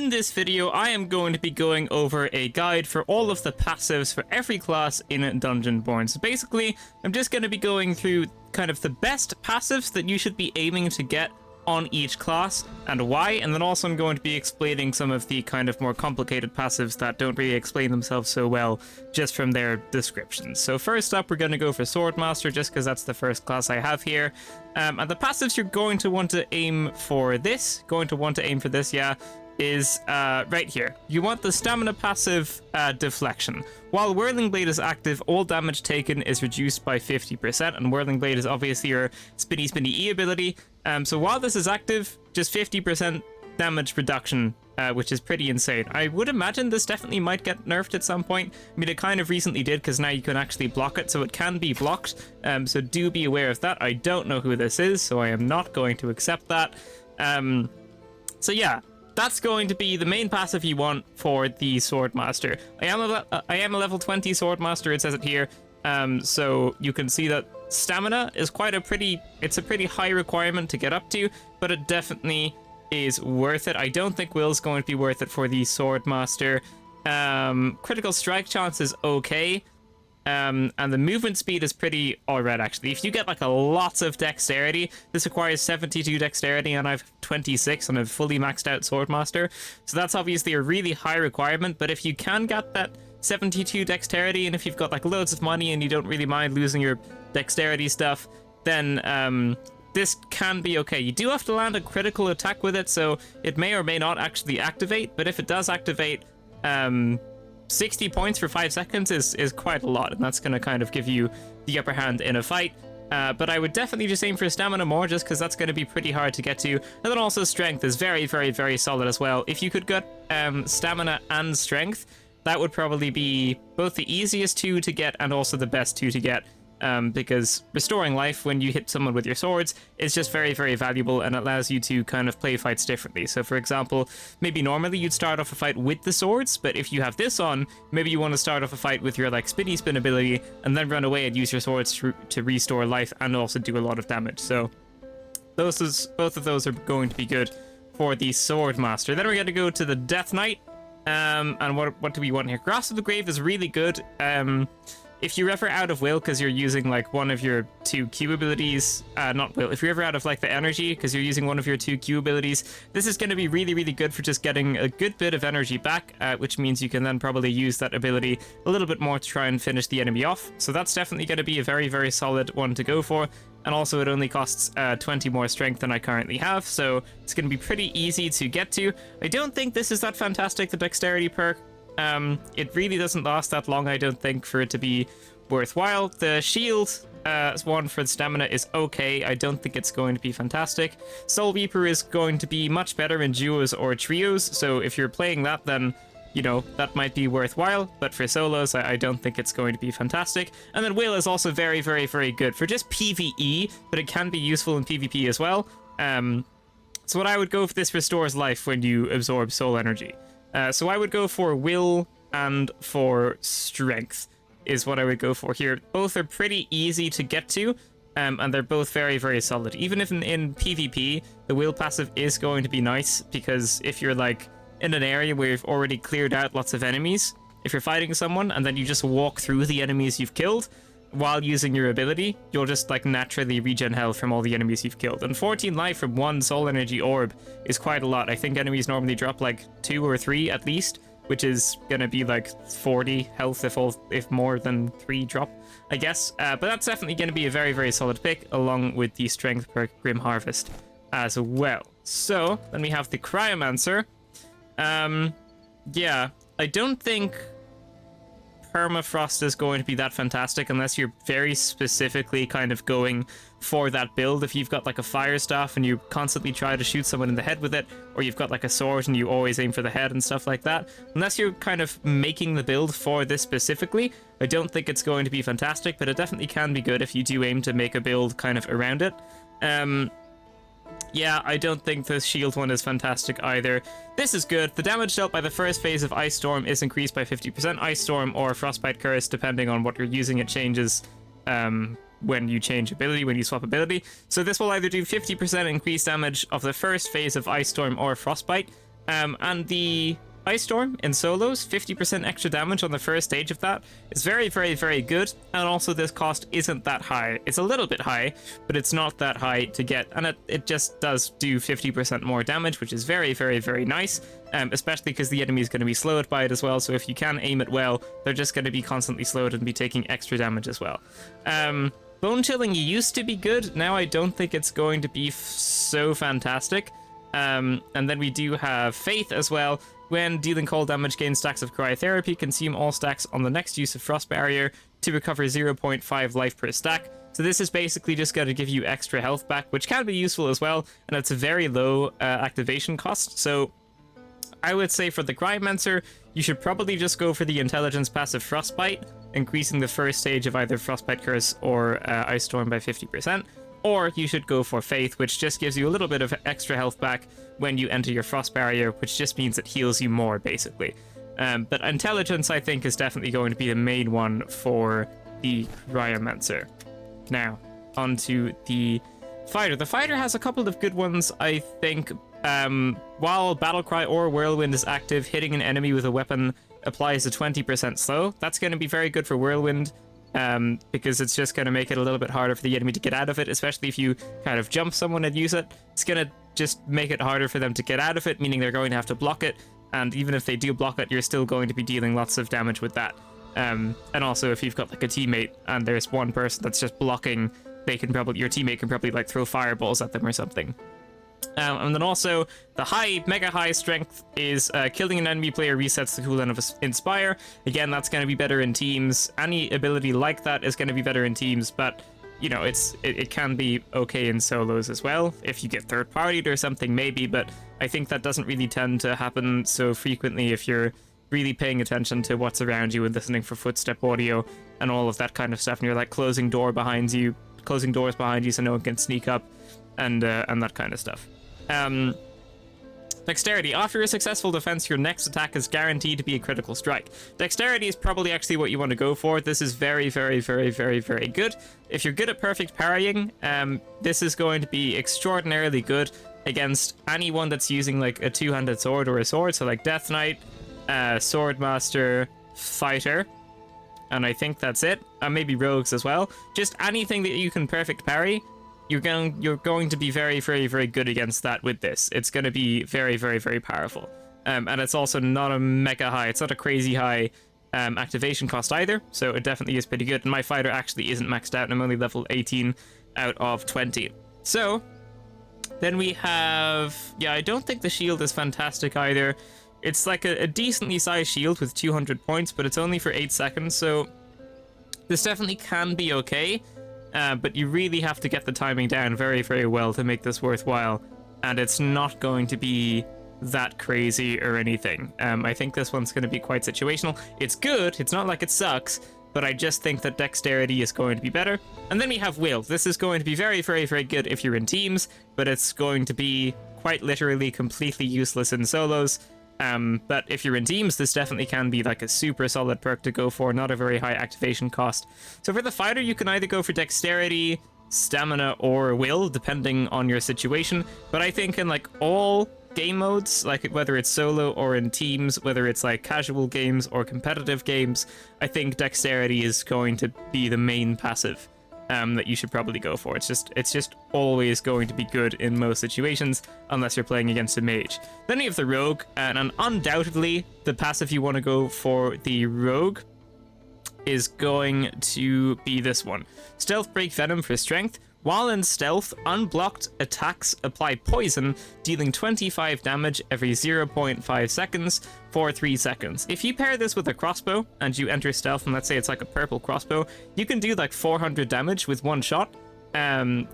in this video, I am going to be going over a guide for all of the passives for every class in Dungeonborne. So basically, I'm just going to be going through kind of the best passives that you should be aiming to get on each class and why, and then also I'm going to be explaining some of the kind of more complicated passives that don't really explain themselves so well just from their descriptions. So first up, we're going to go for Swordmaster, just because that's the first class I have here. And the passives you're going to want to aim for this, is right here. You want the stamina passive deflection. While Whirling Blade is active, all damage taken is reduced by 50%, and Whirling Blade is obviously your spinny E ability. So while this is active, just 50% damage reduction, which is pretty insane. I would imagine this definitely might get nerfed at some point. I mean, it kind of recently did, because now you can actually block it, so it can be blocked. So do be aware of that. I don't know who this is, so I am not going to accept that. So yeah. That's going to be the main passive you want for the Swordmaster. I am a level 20 Swordmaster, it says it here. So you can see that stamina is it's a pretty high requirement to get up to, but it definitely is worth it. I don't think Will's going to be worth it for the Swordmaster. Critical strike chance is okay. And the movement speed is pretty alright, actually. If you get like a lot of dexterity, this requires 72 dexterity, and I have 26 on a fully maxed out Swordmaster. So that's obviously a really high requirement, but if you can get that 72 dexterity, and if you've got like loads of money and you don't really mind losing your dexterity stuff, then this can be okay. You do have to land a critical attack with it, so it may or may not actually activate, but if it does activate, 60 points for 5 seconds is quite a lot, and that's going to kind of give you the upper hand in a fight. But I would definitely just aim for stamina more, just because that's going to be pretty hard to get to. And then also strength is very, very, very solid as well. If you could get stamina and strength, that would probably be both the easiest two to get and also the best two to get. Because restoring life when you hit someone with your swords is just very, very valuable, and allows you to kind of play fights differently. So for example, maybe normally you'd start off a fight with the swords, but if you have this on, maybe you want to start off a fight with your like spinny spin ability and then run away and use your swords to restore life and also do a lot of damage. So both of those are going to be good for the Swordmaster. Then we're going to go to the Death Knight. And what do we want here? Grasp of the Grave is really good. If you're ever out of will because you're using like one of your 2 Q abilities, not will, if you're ever out of like the energy because you're using one of your 2 Q abilities, this is going to be really, really good for just getting a good bit of energy back, which means you can then probably use that ability a little bit more to try and finish the enemy off. So that's definitely going to be a very, very solid one to go for. And also it only costs 20 more strength than I currently have, so it's going to be pretty easy to get to. I don't think this is that fantastic, the dexterity perk. It really doesn't last that long, I don't think, for it to be worthwhile. The shield one for the stamina is okay. I don't think it's going to be fantastic. Soul Reaper is going to be much better in duos or trios, so if you're playing that, then, you know, that might be worthwhile, but for solos, I don't think it's going to be fantastic. And then Will is also very, very, very good for just PvE, but it can be useful in PvP as well. So what I would go for, this restores life when you absorb soul energy. So I would go for Will and for Strength is what I would go for here. Both are pretty easy to get to, and they're both very, very solid. Even if in PvP, the Will passive is going to be nice, because if you're like in an area where you've already cleared out lots of enemies, if you're fighting someone and then you just walk through the enemies you've killed while using your ability, you'll just like naturally regen health from all the enemies you've killed. And 14 life from 1 soul energy orb is quite a lot. I think enemies normally drop like 2 or 3 at least, which is gonna be like 40 health if more than 3 drop, I guess. But that's definitely gonna be a very, very solid pick, along with the strength perk Grim Harvest as well. So then we have the Cryomancer. Yeah, I don't think Permafrost is going to be that fantastic unless you're very specifically kind of going for that build. If you've got like a fire staff and you constantly try to shoot someone in the head with it, or you've got like a sword and you always aim for the head and stuff like that, unless you're kind of making the build for this specifically, I don't think it's going to be fantastic, but it definitely can be good if you do aim to make a build kind of around it. Yeah, I don't think the shield one is fantastic either. This is good. The damage dealt by the first phase of Ice Storm is increased by 50%. Ice Storm or Frostbite Curse, depending on what you're using, it changes when you change ability, when you swap ability. So this will either do 50% increased damage of the first phase of Ice Storm or Frostbite, And the Ice Storm in solos, 50% extra damage on the first stage of that is very, very, very good. And also this cost isn't that high. It's a little bit high, but it's not that high to get. And it just does do 50% more damage, which is very, very, very nice. Especially because the enemy is going to be slowed by it as well. So if you can aim it well, they're just going to be constantly slowed and be taking extra damage as well. Bone Chilling used to be good. Now I don't think it's going to be so fantastic. And then we do have Faith as well. When dealing cold damage, gain stacks of cryotherapy, consume all stacks on the next use of Frost Barrier to recover 0.5 life per stack. So this is basically just going to give you extra health back, which can be useful as well, and it's a very low activation cost. So I would say for the Cryomancer, you should probably just go for the Intelligence passive Frostbite, increasing the first stage of either Frostbite Curse or Ice Storm by 50%. Or you should go for Faith, which just gives you a little bit of extra health back when you enter your Frost Barrier, which just means it heals you more, basically. But Intelligence, I think, is definitely going to be the main one for the Cryomancer. Now, onto the Fighter. The Fighter has a couple of good ones, I think. While Battlecry or Whirlwind is active, hitting an enemy with a weapon applies a 20% slow. That's going to be very good for Whirlwind. Because it's just going to make it a little bit harder for the enemy to get out of it, especially if you kind of jump someone and use it. It's going to just make it harder for them to get out of it, meaning they're going to have to block it, and even if they do block it, you're still going to be dealing lots of damage with that. And also, if you've got like a teammate and there's one person that's just blocking, your teammate can probably like throw fireballs at them or something. And then also, the mega high strength is killing an enemy player resets the cooldown of Inspire. Again, that's going to be better in teams. Any ability like that is going to be better in teams, but, you know, it can be okay in solos as well. If you get third-partied or something, maybe, but I think that doesn't really tend to happen so frequently if you're really paying attention to what's around you and listening for footstep audio and all of that kind of stuff, and you're like closing doors behind you so no one can sneak up and that kind of stuff. Dexterity. After a successful defense, your next attack is guaranteed to be a critical strike. Dexterity is probably actually what you want to go for. This is very, very, very, very, very good. If you're good at perfect parrying, this is going to be extraordinarily good against anyone that's using like a two-handed sword or a sword. So like Death Knight, Swordmaster, Fighter, and I think that's it. And maybe Rogues as well. Just anything that you can perfect parry. You're going to be very, very, very good against that with this. It's going to be very, very, very powerful. And it's also not a mega high. It's not a crazy high activation cost either. So it definitely is pretty good. And my Fighter actually isn't maxed out, and I'm only level 18 out of 20. So then we have... Yeah, I don't think the shield is fantastic either. It's like a decently sized shield with 200 points, but it's only for 8 seconds. So this definitely can be okay. But you really have to get the timing down very, very well to make this worthwhile. And it's not going to be that crazy or anything. I think this one's going to be quite situational. It's good. It's not like it sucks. But I just think that Dexterity is going to be better. And then we have Will. This is going to be very, very, very good if you're in teams. But it's going to be quite literally completely useless in solos. But if you're in teams, this definitely can be like a super solid perk to go for, not a very high activation cost. So for the Fighter, you can either go for Dexterity, Stamina, or Will, depending on your situation. But I think in like all game modes, like whether it's solo or in teams, whether it's like casual games or competitive games, I think Dexterity is going to be the main passive that you should probably go for. It's just always going to be good in most situations, unless you're playing against a mage. Then we have the Rogue, and undoubtedly the passive you want to go for the Rogue is going to be this one. Stealth Break Venom for strength. While in stealth, unblocked attacks apply poison, dealing 25 damage every 0.5 seconds for 3 seconds. If you pair this with a crossbow and you enter stealth, and let's say it's like a purple crossbow, you can do like 400 damage with one shot.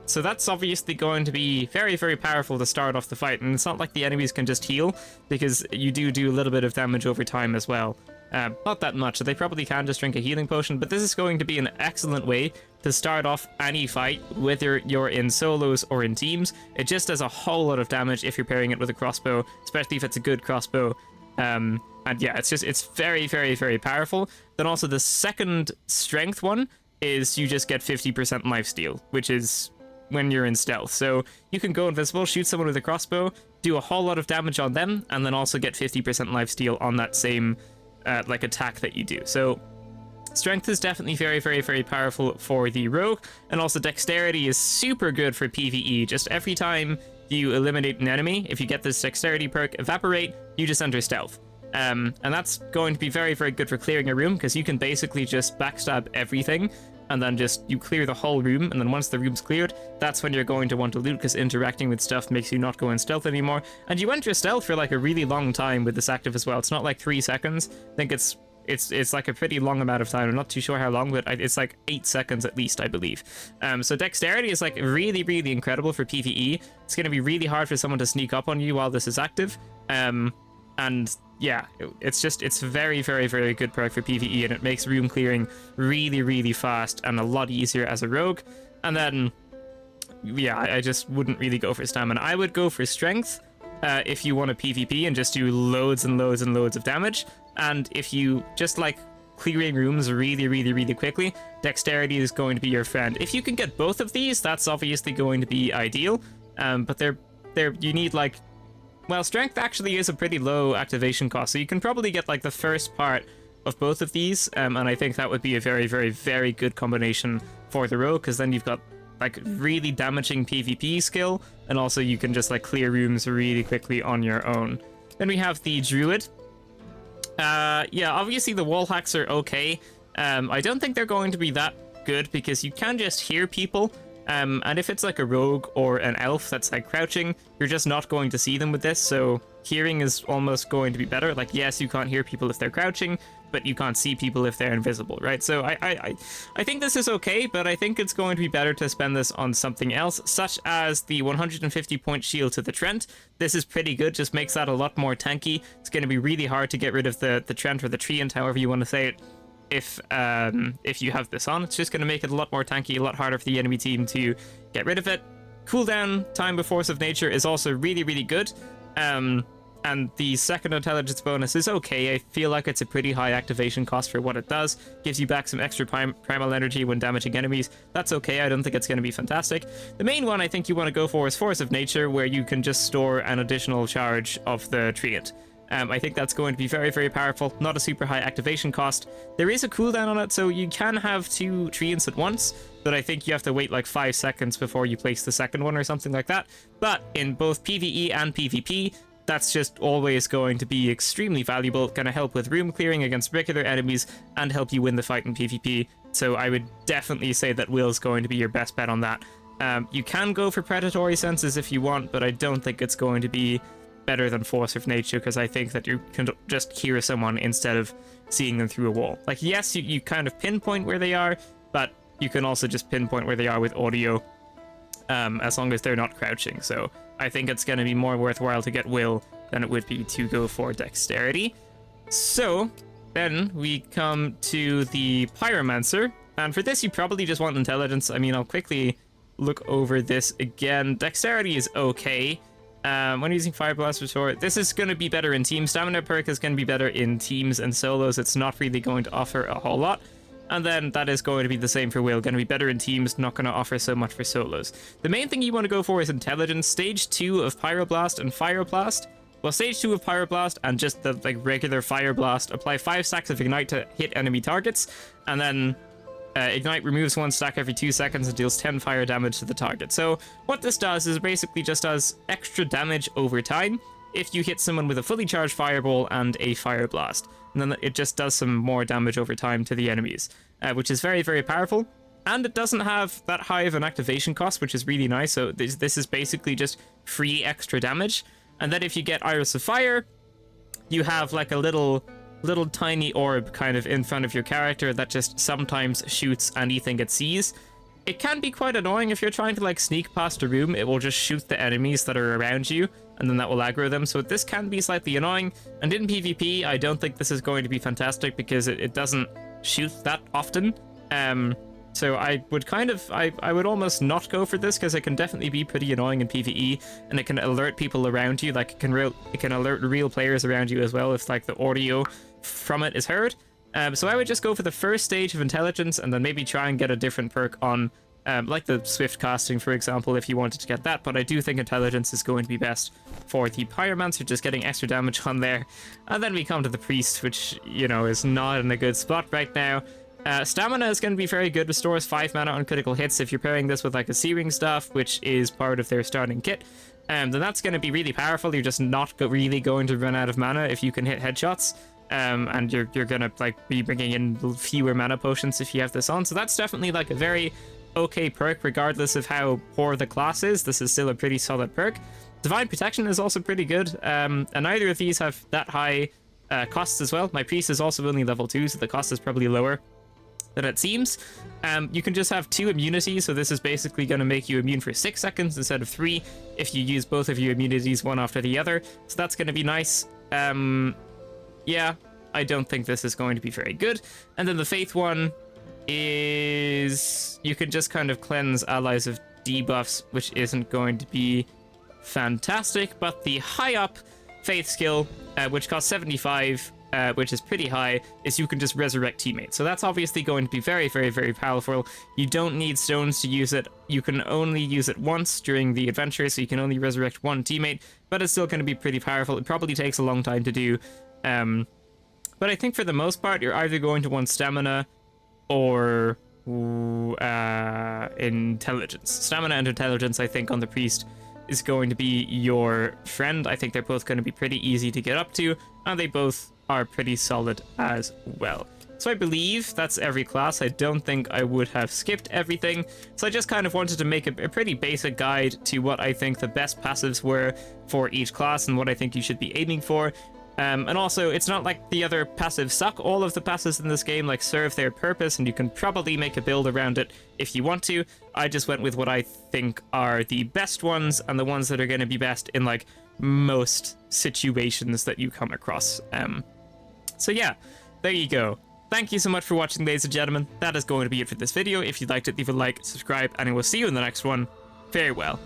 So that's obviously going to be very, very powerful to start off the fight, and it's not like the enemies can just heal, because you do a little bit of damage over time as well. Not that much, so they probably can just drink a healing potion, but this is going to be an excellent way to start off any fight, whether you're in solos or in teams. It just does a whole lot of damage if you're pairing it with a crossbow, especially if it's a good crossbow. And yeah, it's very, very, very powerful. Then also the second strength one is you just get 50% lifesteal, which is when you're in stealth. So you can go invisible, shoot someone with a crossbow, do a whole lot of damage on them, and then also get 50% lifesteal on that same like attack that you do. So strength is definitely very, very, very powerful for the rogue, and also dexterity is super good for PvE. Just every time you eliminate an enemy, if you get this dexterity perk, evaporate, you just enter stealth. And that's going to be very, very good for clearing a room, because you can basically just backstab everything, and then just you clear the whole room, and then once the room's cleared, that's when you're going to want to loot, because interacting with stuff makes you not go in stealth anymore. And you enter stealth for like a really long time with this active as well. It's not like 3 seconds. I think it's like a pretty long amount of time. I'm not too sure how long, but it's like 8 seconds at least, I believe. So dexterity is like really, really incredible for PvE. It's going to be really hard for someone to sneak up on you while this is active. And yeah, it's very, very, very good perk for PvE, and it makes room clearing really, really fast and a lot easier as a rogue. And then, yeah, I just wouldn't really go for stamina. I would go for strength if you want a PvP and just do loads and loads and loads of damage. And if you just like clearing rooms really, really, really quickly, dexterity is going to be your friend. If you can get both of these, that's obviously going to be ideal. But you need like, well, strength actually is a pretty low activation cost, so you can probably get like the first part of both of these, and I think that would be a very, very, very good combination for the rogue, because then you've got like really damaging PvP skill, and also you can just like clear rooms really quickly on your own. Then we have the Druid. Yeah, obviously the wall hacks are okay. I don't think they're going to be that good, because you can just hear people. And if it's like a rogue or an elf that's like crouching, you're just not going to see them with this, so hearing is almost going to be better. Like, yes, you can't hear people if they're crouching, but you can't see people if they're invisible, right? So I think this is okay, but I think it's going to be better to spend this on something else, such as the 150 point shield to the Trent. This is pretty good, just makes that a lot more tanky. It's going to be really hard to get rid of the Trent or the Treant, however you want to say it. If you have this on, it's just going to make it a lot more tanky, a lot harder for the enemy team to get rid of it. Cooldown time with Force of Nature is also really, really good. And the second intelligence bonus is okay. I feel like it's a pretty high activation cost for what it does. Gives you back some extra primal energy when damaging enemies. That's okay. I don't think it's going to be fantastic. The main one I think you want to go for is Force of Nature, where you can just store an additional charge of the Treant. I think that's going to be very, very powerful. Not a super high activation cost. There is a cooldown on it, so you can have 2 Treants at once, but I think you have to wait like 5 seconds before you place the second one or something like that. But in both PvE and PvP, that's just always going to be extremely valuable. Going to help with room clearing against regular enemies and help you win the fight in PvP. So I would definitely say that Will's going to be your best bet on that. You can go for predatory senses if you want, but I don't think it's going to be better than Force of Nature, because I think that you can just hear someone instead of seeing them through a wall. Like, yes, you kind of pinpoint where they are, but you can also just pinpoint where they are with audio, as long as they're not crouching. So I think it's going to be more worthwhile to get Will than it would be to go for Dexterity. So then we come to the Pyromancer, and for this you probably just want Intelligence. I mean, I'll quickly look over this again. Dexterity is okay. When using Fire Blast Retort, this is going to be better in teams. Stamina perk is going to be better in teams and solos. It's not really going to offer a whole lot. And then that is going to be the same for Will. Going to be better in teams, not going to offer so much for solos. The main thing you want to go for is Intelligence. Stage 2 of Pyroblast and Fire Blast. Well, Stage 2 of Pyroblast and just the like regular Fire Blast. Apply 5 stacks of Ignite to hit enemy targets. And then Ignite removes 1 stack every 2 seconds and deals 10 fire damage to the target. So what this does is basically just does extra damage over time if you hit someone with a fully charged fireball and a fire blast. And then it just does some more damage over time to the enemies, which is very, very powerful. And it doesn't have that high of an activation cost, which is really nice. So this is basically just free extra damage. And then if you get Iris of Fire, you have like a little tiny orb kind of in front of your character that just sometimes shoots anything it sees. It can be quite annoying if you're trying to like sneak past a room. It will just shoot the enemies that are around you, and then that will aggro them. So this can be slightly annoying. And in PvP, I don't think this is going to be fantastic because it doesn't shoot that often. So I would I would almost not go for this, because it can definitely be pretty annoying in PvE, and it can alert people around you. Like it can alert real players around you as well if like the audio from it is heard. So I would just go for the first stage of Intelligence, and then maybe try and get a different perk on like the swift casting, for example, if you wanted to get that. But I do think intelligence is going to be best for the Pyromancer, just getting extra damage on there. And then we come to the priest, which, you know, is not in a good spot right now. Stamina is going to be very good, restores 5 mana on critical hits. If you're pairing this with like a Searing Staff, which is part of their starting kit, then that's going to be really powerful. You're just not really going to run out of mana if you can hit headshots. And you're gonna like be bringing in fewer mana potions if you have this on. So that's definitely like a very okay perk, regardless of how poor the class is. This is still a pretty solid perk. Divine Protection is also pretty good, and neither of these have that high costs as well. My priest is also only level 2, so the cost is probably lower than it seems. You can just have 2 immunities, so this is basically going to make you immune for 6 seconds instead of 3 if you use both of your immunities one after the other, so that's going to be nice. Yeah, I don't think this is going to be very good. And then the Faith one is you can just kind of cleanse allies of debuffs, which isn't going to be fantastic. But the high up Faith skill, which costs 75, which is pretty high, is you can just resurrect teammates. So that's obviously going to be very, very, very powerful. You don't need stones to use it. You can only use it once during the adventure, so you can only resurrect 1 teammate, but it's still going to be pretty powerful. It probably takes a long time to do. But I think for the most part, you're either going to want stamina or intelligence. Stamina and intelligence, I think, on the priest is going to be your friend. I think they're both going to be pretty easy to get up to, and they both are pretty solid as well. So I believe that's every class. I don't think I would have skipped everything. So I just kind of wanted to make a pretty basic guide to what I think the best passives were for each class and what I think you should be aiming for. And also, it's not like the other passives suck. All of the passives in this game like serve their purpose, and you can probably make a build around it if you want to. I just went with what I think are the best ones and the ones that are going to be best in like most situations that you come across. So yeah, there you go. Thank you so much for watching, ladies and gentlemen. That is going to be it for this video. If you liked it, leave a like, subscribe, and I will see you in the next one. Farewell.